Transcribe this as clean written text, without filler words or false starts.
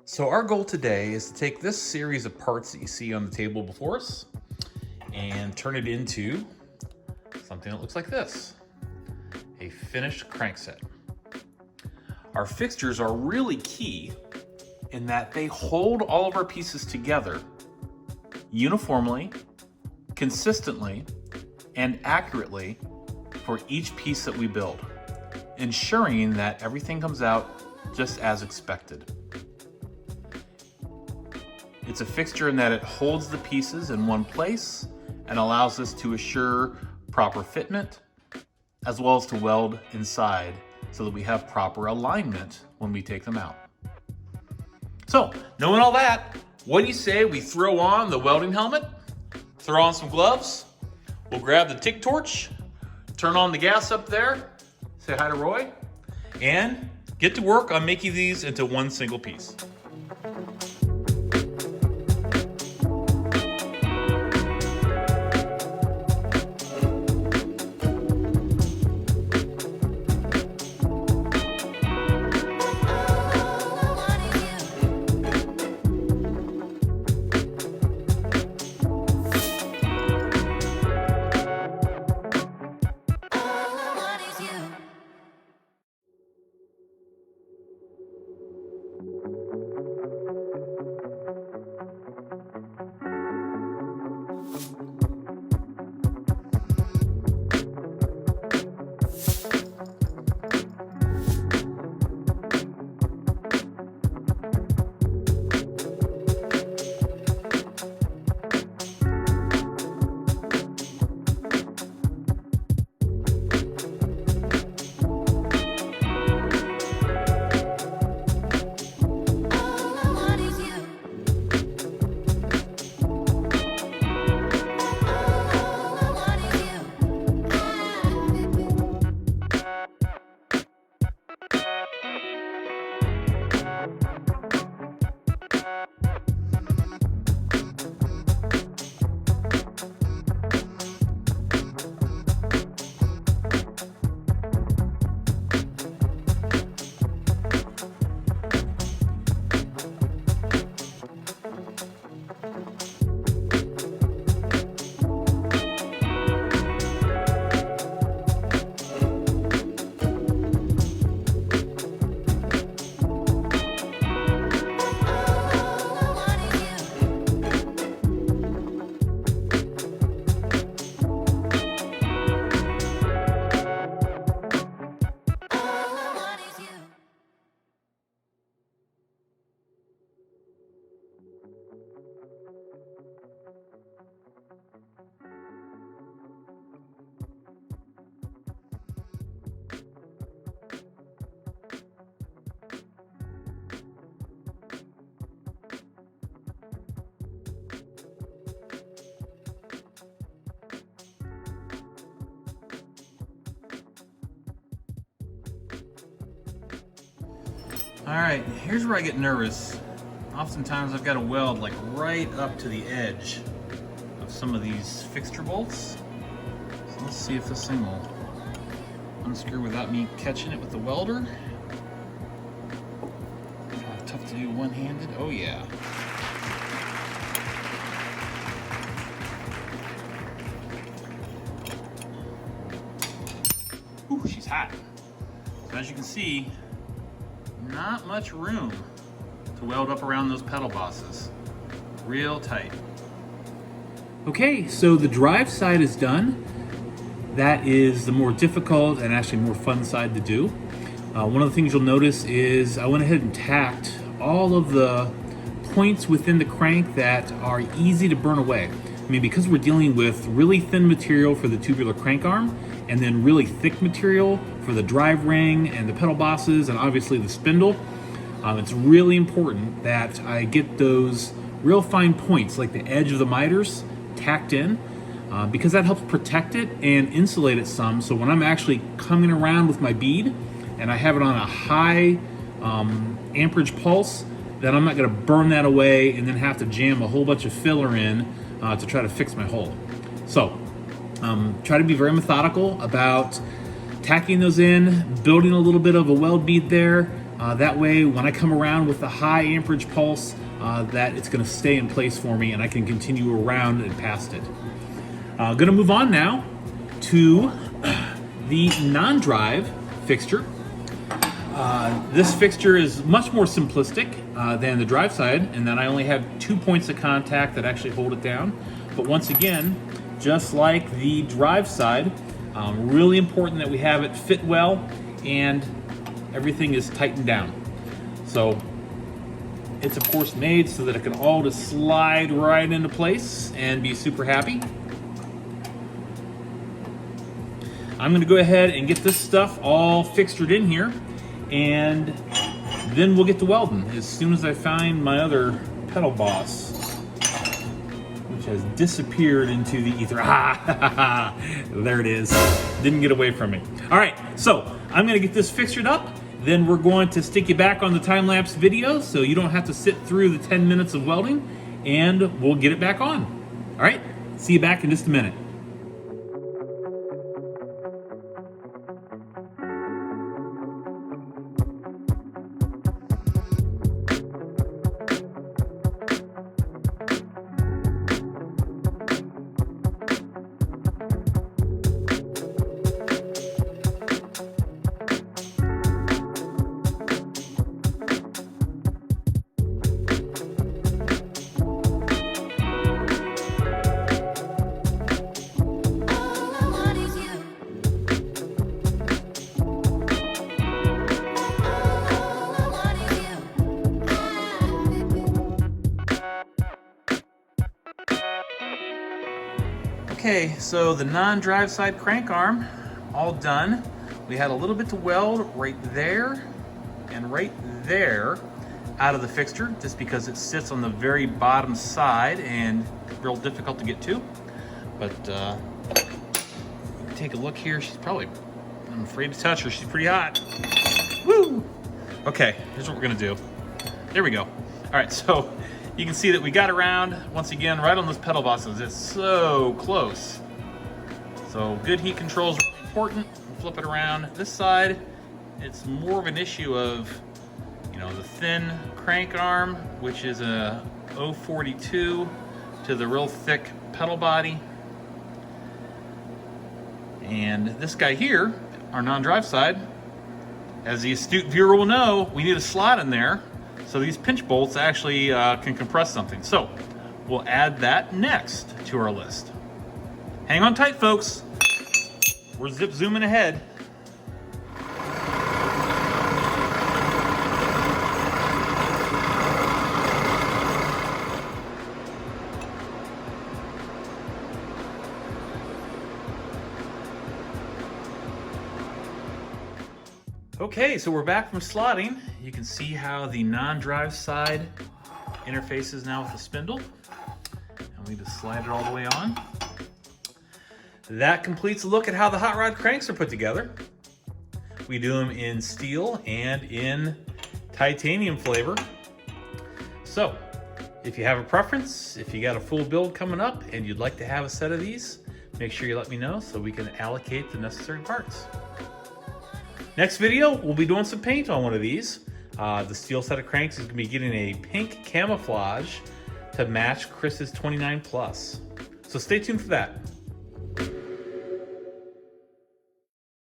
So our goal today is to take this series of parts that you see on the table before us and turn it into something that looks like this, a finished crankset. Our fixtures are really key in that they hold all of our pieces together uniformly, consistently, and accurately for each piece that we build, ensuring that everything comes out just as expected. It's a fixture in that it holds the pieces in one place and allows us to assure proper fitment, as well as to weld inside so that we have proper alignment when we take them out. So, knowing all that, what do you say we throw on the welding helmet, throw on some gloves, we'll grab the TIG torch, turn on the gas up there, say hi to Roy, and get to work on making these into one single piece. All right, here's where I get nervous. Oftentimes I've got to weld like right up to the edge of some of these fixture bolts. So let's see if this thing will unscrew without me catching it with the welder. Tough to do one-handed, oh yeah. Ooh, she's hot. So as you can see, not much room to weld up around those pedal bosses. Real tight. Okay, so the drive side is done. That is the more difficult and actually more fun side to do. One of the things you'll notice is I went ahead and tacked all of the points within the crank that are easy to burn away. I mean, because we're dealing with really thin material for the tubular crank arm and then really thick material for the drive ring and the pedal bosses and obviously the spindle, it's really important that I get those real fine points like the edge of the miters tacked in because that helps protect it and insulate it some, so when I'm actually coming around with my bead and I have it on a high amperage pulse, then I'm not going to burn that away and then have to jam a whole bunch of filler in to try to fix my hole. So try to be very methodical about tacking those in, building a little bit of a weld bead there, That way, when I come around with the high amperage pulse, that it's going to stay in place for me and I can continue around and past it. Going to move on now to the non-drive fixture. This fixture is much more simplistic than the drive side, in that I only have 2 points of contact that actually hold it down. But once again, just like the drive side, really important that we have it fit well and everything is tightened down. So it's of course made so that it can all just slide right into place and be super happy. I'm going to go ahead and get this stuff all fixtured in here, and then we'll get to welding as soon as I find my other pedal boss, which has disappeared into the ether. There it is. Didn't get away from me. All right, so I'm going to get this fixtured up. Then we're going to stick you back on the time-lapse video so you don't have to sit through the 10 minutes of welding, and we'll get it back on. All right, see you back in just a minute. Okay, so the non-drive side crank arm, all done. We had a little bit to weld right there and right there out of the fixture, just because it sits on the very bottom side and real difficult to get to. But take a look here. She's probably, I'm afraid to touch her. She's pretty hot. Woo! Okay, here's what we're gonna do. There we go. All right, so you can see that we got around, once again, right on those pedal bosses. It's so close. So good heat control is really important. Flip it around. This side, it's more of an issue of, you know, the thin crank arm, which is a 042, to the real thick pedal body. And this guy here, our non-drive side, as the astute viewer will know, we need a slot in there. So these pinch bolts actually can compress something. So we'll add that next to our list. Hang on tight, folks. We're zip zooming ahead. Okay, so we're back from slotting. You can see how the non-drive side interfaces now with the spindle. And we just slide it all the way on. That completes a look at how the hot rod cranks are put together. We do them in steel and in titanium flavor. So, if you have a preference, if you got a full build coming up and you'd like to have a set of these, make sure you let me know so we can allocate the necessary parts. Next video, we'll be doing some paint on one of these. The steel set of cranks is gonna be getting a pink camouflage to match Chris's 29 Plus. So stay tuned for that.